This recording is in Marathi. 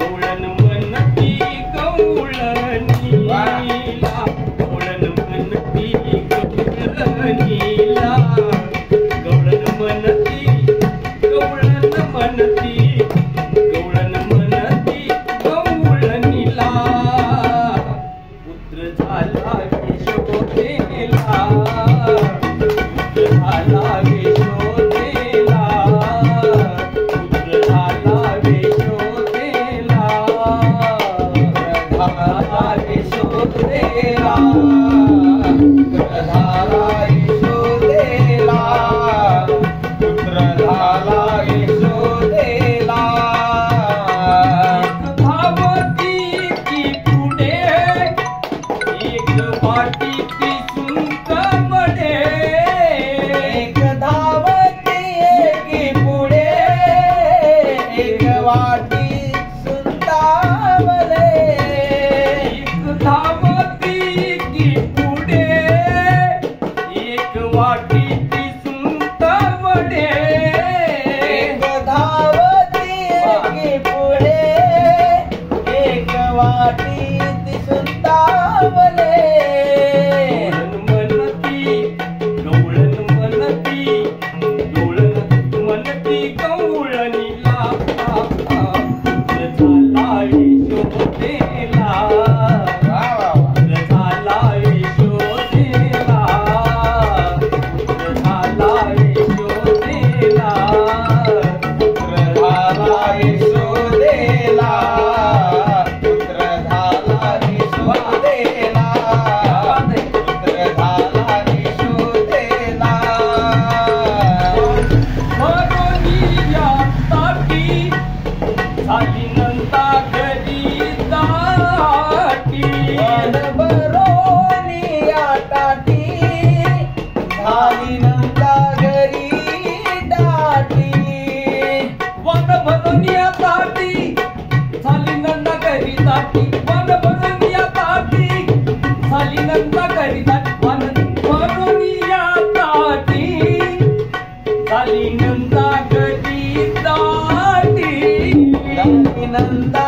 गवळण म्हणती गवळणीला, गवळण म्हणती गवळणीला, गवळण म्हणती गवळण म्हणती गवळण म्हणती गवळणीला, पुत्र झाला यशोदेला, पुत्र झाला यशोदेला, पुत्र झाला यशोदेला, झाला यशोदेला, झाला यशोदेला, पुत्र झाला यशोदेला. धावती की पुढे एक वाटी ती सुंदरमणे, एक धावती की पुढे एक वाटी सुंदावले, एक धावती की पुढे एक वाटी ती सुंदरमणे, एक धावती की पुढे एक वाटी सुंदावले. गवळण म्हणती गवळण म्हणती गवळणीला, पुत्र झाला यशोदेला, पुत्र झाला यशोदेला, पुत्र झाला यशोदेला, पुत्र झाला यशोदेला, पुत्र झाला यशोदेला, पुत्र झाला यशोदेला. भरोनिया ताटी झाली नंदा घरी दाटी, भरोनिया ताटी झाली नंदा घरी दाटी, वन भरोनिया ताटी झाली नंदा घरी दाटी, वन भरोनिया ताटी झाली नंदा घरी दाटी, वन भरोनिया ताटी झाली नंदा घरी दाटी, झाली नंदा